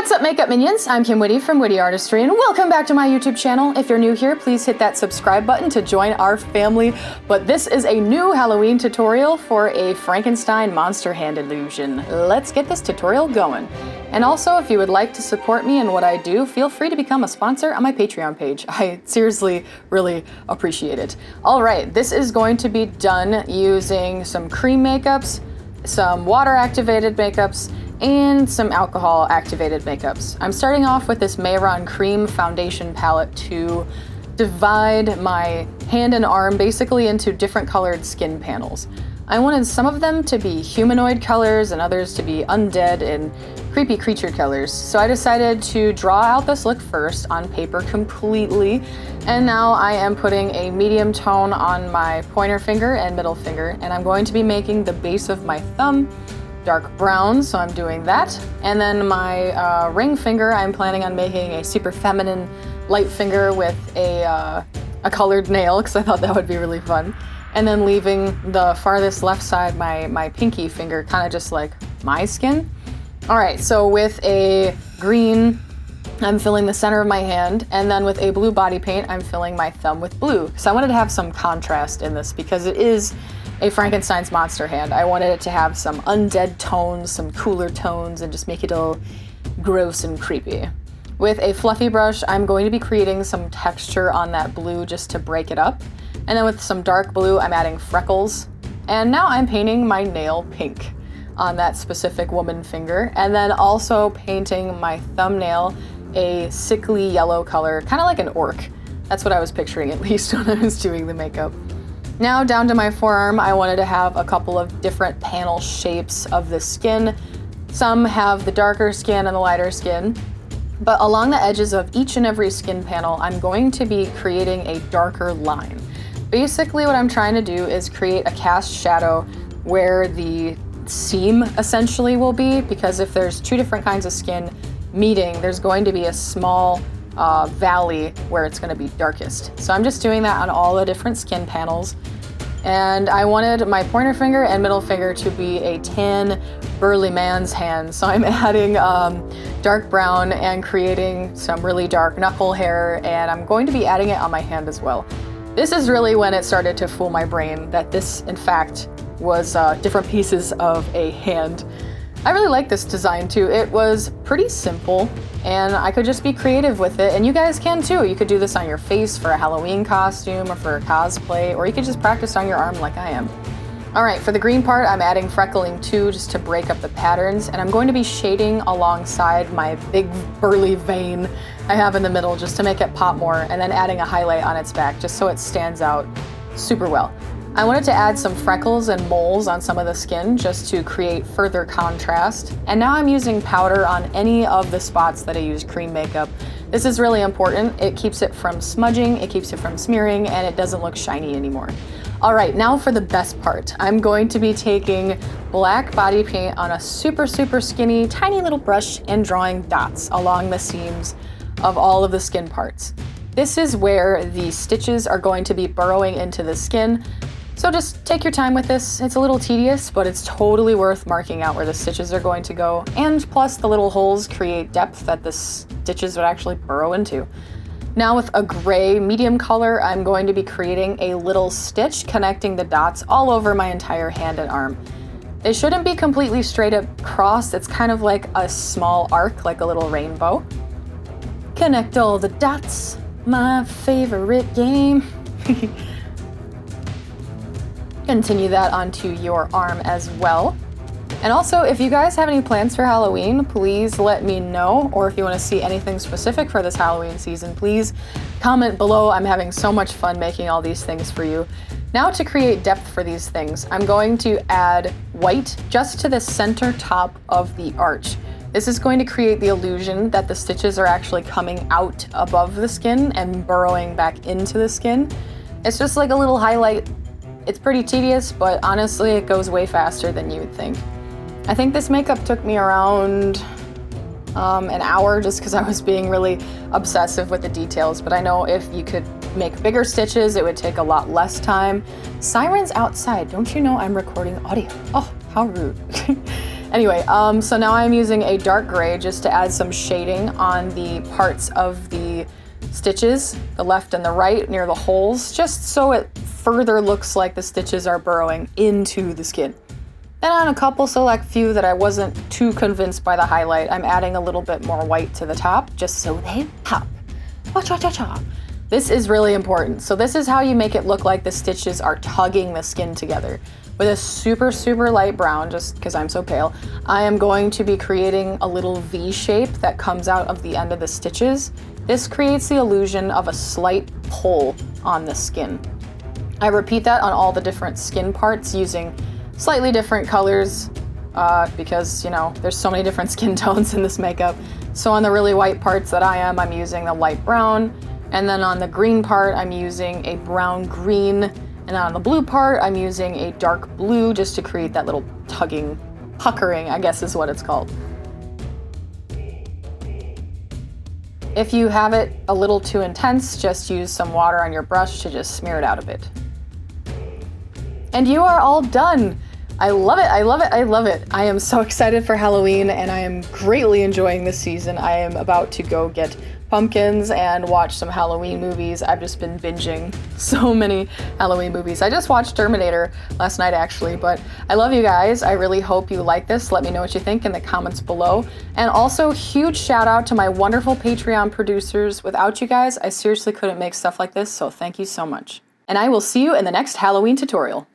What's up, makeup minions? I'm Kim Witte from WitteArtistry, and welcome back to my YouTube channel. If you're new here, please hit that subscribe button to join our family. But this is a new Halloween tutorial for a Frankenstein monster hand illusion. Let's get this tutorial going. And also, if you would like to support me in what I do, feel free to become a sponsor on my Patreon page. I seriously really appreciate it. All right, this is going to be done using some cream makeups, some water-activated makeups, and some alcohol-activated makeups. I'm starting off with this Mayron Cream Foundation palette to divide my hand and arm basically into different colored skin panels. I wanted some of them to be humanoid colors and others to be undead and creepy creature colors. So I decided to draw out this look first on paper completely, and now I am putting a medium tone on my pointer finger and middle finger, and I'm going to be making the base of my thumb dark brown, so I'm doing that. And then my ring finger, I'm planning on making a super feminine light finger with a colored nail, because I thought that would be really fun. And then leaving the farthest left side, my pinky finger, kind of just like my skin. All right, so with a green, I'm filling the center of my hand, and then with a blue body paint, I'm filling my thumb with blue. So I wanted to have some contrast in this because it is a Frankenstein's monster hand. I wanted it to have some undead tones, some cooler tones, and just make it all gross and creepy. With a fluffy brush, I'm going to be creating some texture on that blue just to break it up. And then with some dark blue, I'm adding freckles. And now I'm painting my nail pink on that specific woman finger. And then also painting my thumbnail a sickly yellow color, kind of like an orc. That's what I was picturing, at least, when I was doing the makeup. Now down to my forearm, I wanted to have a couple of different panel shapes of the skin. Some have the darker skin and the lighter skin, but along the edges of each and every skin panel, I'm going to be creating a darker line. Basically, what I'm trying to do is create a cast shadow where the seam essentially will be, because if there's two different kinds of skin meeting, there's going to be a small valley where it's going to be darkest. So I'm just doing that on all the different skin panels. And I wanted my pointer finger and middle finger to be a tan, burly man's hand. So I'm adding dark brown and creating some really dark knuckle hair, and I'm going to be adding it on my hand as well. This is really when it started to fool my brain that this, in fact, was different pieces of a hand. I really like this design too. It was pretty simple, and I could just be creative with it, and you guys can too. You could do this on your face for a Halloween costume or for a cosplay, or you could just practice on your arm like I am. All right, for the green part, I'm adding freckling too, just to break up the patterns, and I'm going to be shading alongside my big burly vein I have in the middle just to make it pop more, and then adding a highlight on its back just so it stands out super well. I wanted to add some freckles and moles on some of the skin just to create further contrast. And now I'm using powder on any of the spots that I use cream makeup. This is really important. It keeps it from smudging, it keeps it from smearing, and it doesn't look shiny anymore. All right, now for the best part. I'm going to be taking black body paint on a super skinny, tiny little brush and drawing dots along the seams of all of the skin parts. This is where the stitches are going to be burrowing into the skin. So just take your time with this. It's a little tedious, but it's totally worth marking out where the stitches are going to go. And plus the little holes create depth that the stitches would actually burrow into. Now with a gray medium color, I'm going to be creating a little stitch connecting the dots all over my entire hand and arm. They shouldn't be completely straight up crossed. It's kind of like a small arc, like a little rainbow. Connect all the dots, my favorite game. Continue that onto your arm as well. And also, if you guys have any plans for Halloween, please let me know. Or if you want to see anything specific for this Halloween season, please comment below. I'm having so much fun making all these things for you. Now to create depth for these things, I'm going to add white just to the center top of the arch. This is going to create the illusion that the stitches are actually coming out above the skin and burrowing back into the skin. It's just like a little highlight. It's pretty tedious, but honestly, it goes way faster than you would think. I think this makeup took me around an hour just because I was being really obsessive with the details, but I know if you could make bigger stitches, it would take a lot less time. Sirens outside, don't you know I'm recording audio? Oh, how rude. Anyway, so now I'm using a dark gray just to add some shading on the parts of the stitches, the left and the right near the holes, just so it further looks like the stitches are burrowing into the skin. And on a couple select few that I wasn't too convinced by the highlight, I'm adding a little bit more white to the top, just so they pop. Cha-cha-cha-cha. This is really important. So this is how you make it look like the stitches are tugging the skin together. With a super, super light brown, just because I'm so pale, I am going to be creating a little V shape that comes out of the end of the stitches. This creates the illusion of a slight pull on the skin. I repeat that on all the different skin parts using slightly different colors because, you know, there's so many different skin tones in this makeup. So on the really white parts that I'm using the light brown, and then on the green part, I'm using a brown green, and on the blue part, I'm using a dark blue just to create that little tugging, puckering, I guess is what it's called. If you have it a little too intense, just use some water on your brush to just smear it out a bit. And you are all done. I love it, I love it, I love it. I am so excited for Halloween and I am greatly enjoying this season. I am about to go get pumpkins and watch some Halloween movies. I've just been binging so many Halloween movies. I just watched Terminator last night actually, but I love you guys. I really hope you like this. Let me know what you think in the comments below. And also huge shout out to my wonderful Patreon producers. Without you guys, I seriously couldn't make stuff like this, so thank you so much. And I will see you in the next Halloween tutorial.